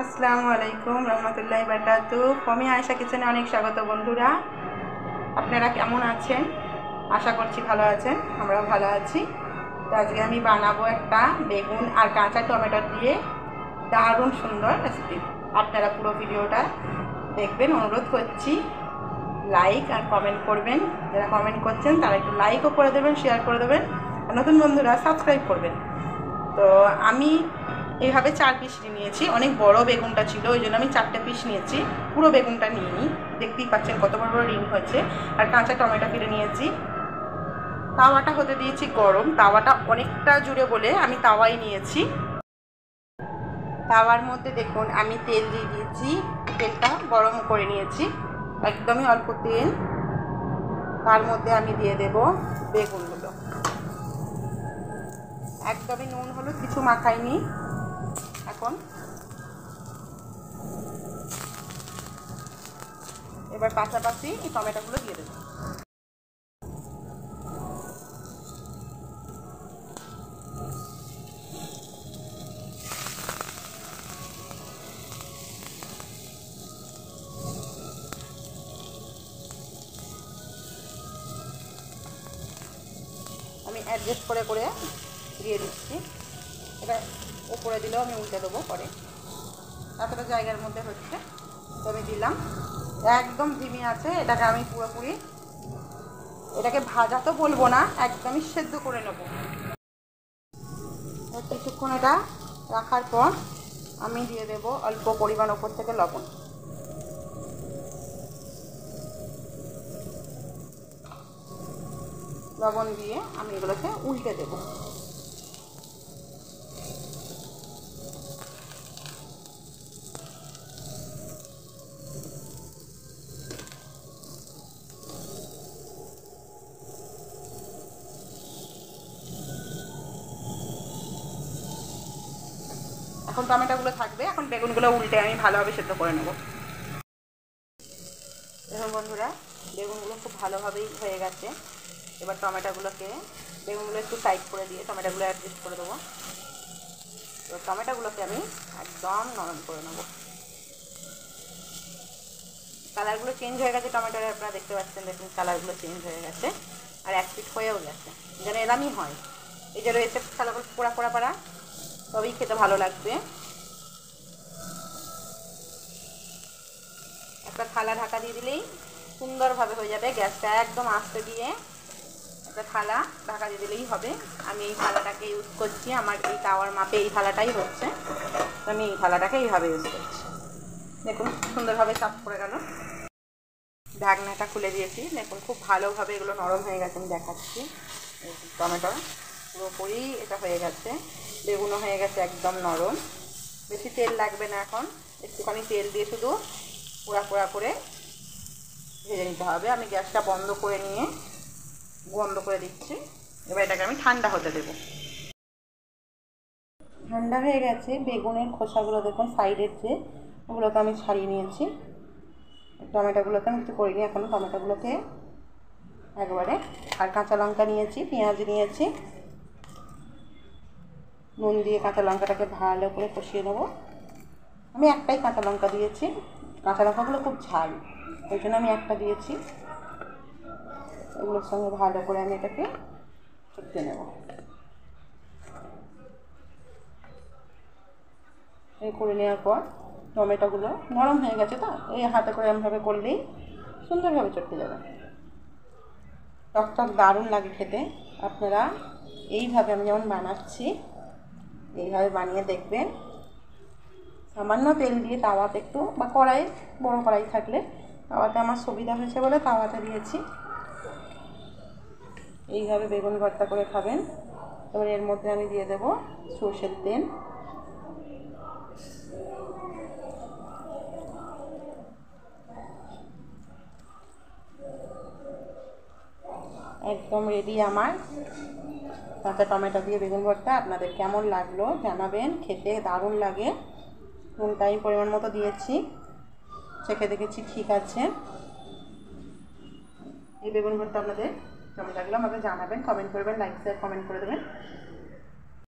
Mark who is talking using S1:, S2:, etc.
S1: আসসালামু আলাইকুম রহমতুল্লাহি বারাকাতু। আমি আয়েশা কিচেনে অনেক স্বাগত। বন্ধুরা, আপনারা কেমন আছেন? আশা করছি ভালো আছেন, আমরাও ভালো আছি। তো আজকে আমি বানাবো একটা বেগুন আর কাঁচা টমেটো দিয়ে দারুণ সুন্দর রেসিপি। আপনারা পুরো ভিডিওটা দেখবেন, অনুরোধ করছি। লাইক আর কমেন্ট করবেন, যারা কমেন্ট করছেন তারা একটু লাইকও করে দেবেন, শেয়ার করে দেবেন, আর নতুন বন্ধুরা সাবস্ক্রাইব করবেন। তো আমি এইভাবে 4 পিস নিয়েছি। অনেক বড় বেগুনটা ছিল, ওই জন্য আমি 4টে পিস নিয়েছি, পুরো বেগুনটা নিইনি। দেখতেই পাচ্ছেন কত বড় বড় রিং হয়েছে। আর কাঁচা টমেটো কেটে নিয়েছি। তাওয়াটা হতে দিয়েছি গরম, তাওয়াটা অনেকটা জুড়ে বলে আমি তাওয়াই নিয়েছি। তাওয়ার মধ্যে দেখুন আমি তেল দিয়ে দিয়েছি, তেলটা গরম করে নিয়েছি, একদমই অল্প তেল। তার মধ্যে আমি দিয়ে দেব বেগুনগুলো। একদমই নুন হলুদ কিছু মাখাইনি। এখন এবার পাশাপাশি এই টমেটোগুলো দিয়ে দেবো। আমি অ্যাডজাস্ট করে করে দিয়ে দিচ্ছি। এটা ওপরে দিলেও আমি উল্টে দেবো পরে, এতটা জায়গার মধ্যে হচ্ছে। তো আমি দিলাম, একদম ধিমি আছে। এটাকে আমি পুরোপুরি, এটাকে ভাজা তো বলবো না, একদমই সেদ্ধ করে নেব। কিছুক্ষণ এটা রাখার পর আমি দিয়ে দেব অল্প পরিমাণ ওপর থেকে লবণ। লবণ দিয়ে আমি এগুলোকে উল্টে দেবো। এখন টমেটোগুলো থাকবে, এখন বেগুনগুলো উল্টে আমি ভালোভাবে সেদ্ধ করে নেব। দেখুন বন্ধুরা, বেগুনগুলো খুব ভালোভাবেই হয়ে গেছে। এবার বেগুনগুলো একটু সাইড করে দিয়ে টমেটোগুলো অ্যাডজাস্ট করে দেবো। তো টমেটোগুলোকে আমি একদম নরম করে নেব। কালারগুলো চেঞ্জ হয়ে গেছে টমেটোর, আপনারা দেখতে পাচ্ছেন। দেখুন কালারগুলো চেঞ্জ হয়ে গেছে, আর এক পিঠ হয়েও গেছে। যেন এরমই হয়, এই যে রয়েছে কালারগুলো পোড়া পোড়া পাড়া, তবেই খেতে ভালো লাগবে। একটা থালা ঢাকা দিয়ে দিলেই সুন্দরভাবে হয়ে যাবে। গ্যাসটা একদম আস্তে দিয়ে একটা থালা ঢাকা দিয়ে দিলেই হবে। আমি এই থালাটাকে ইউজ করছি, আমার এই তাওয়ার মাপে এই থালাটাই হচ্ছে। তো আমি এই থালাটাকে এইভাবে ইউজ করছি। দেখুন সুন্দরভাবে সাফ করে গেল। ঢাকনাটা খুলে দিয়েছি, দেখুন খুব ভালোভাবে এগুলো নরম হয়ে গেছে। আমি দেখাচ্ছি, টমেটো পুরোপুরি এটা হয়ে গেছে, বেগুনও হয়ে গেছে একদম নরম। বেশি তেল লাগবে না, এখন একটুখানি তেল দিয়ে শুধু পোড়া পোড়া করে ভেজে নিতে হবে। আমি গ্যাসটা বন্ধ করে দিচ্ছি। এবার এটাকে আমি ঠান্ডা হতে দেব। ঠান্ডা হয়ে গেছে। বেগুনের খোসাগুলো দেখুন সাইডের যে, ওগুলোকে আমি ছাড়িয়ে নিয়েছি। টমেটোগুলোকে আমি একটু করে নিই এখন। টমেটোগুলোকে একবারে, আর কাঁচা লঙ্কা নিয়েছি, পেঁয়াজ নিয়েছি, নুন দিয়ে কাঁচা লঙ্কাটাকে ভালো করে কষিয়ে নেবো। আমি একটাই কাঁচা লঙ্কা দিয়েছি, কাঁচা লঙ্কাগুলো খুব ঝাল, ওই জন্য আমি একটা দিয়েছি। এগুলোর সঙ্গে ভালো করে আমি এটাকে চটকে নেব। এই করে নেওয়ার পর টমেটোগুলো নরম হয়ে গেছে, তো এই হাতে করে এমনভাবে করলেই সুন্দরভাবে চটকে যাবে। টক দারুণ লাগে খেতে। আপনারা এইভাবে আমি যেমন বানাচ্ছি এইভাবে বানিয়ে দেখবেন। সামান্য তেল দিয়ে তাওয়াতে একটু, বা কড়াই, বড় কড়াই থাকলে তাওয়াতে আমার সুবিধা হয়েছে বলে তাওয়াতে দিয়েছি। এইভাবে বেগুন ভর্তা করে খাবেন। এবার এর মধ্যে আমি দিয়ে দেব সরষের তেল। একদম রেডি আমার কাঁচা টমেটো দিয়ে বেগুন ভর্তা। আপনাদের কেমন লাগলো জানাবেন, খেতে দারুণ লাগে। নুনটা আমি পরিমাণ মতো দিয়েছি, চেখে দেখেছি ঠিক আছে। এই বেগুন ভর্তা আপনাদের কেমন লাগলো আমাকে জানাবেন, কমেন্ট করবেন, লাইক শেয়ার কমেন্ট করে দেবেন।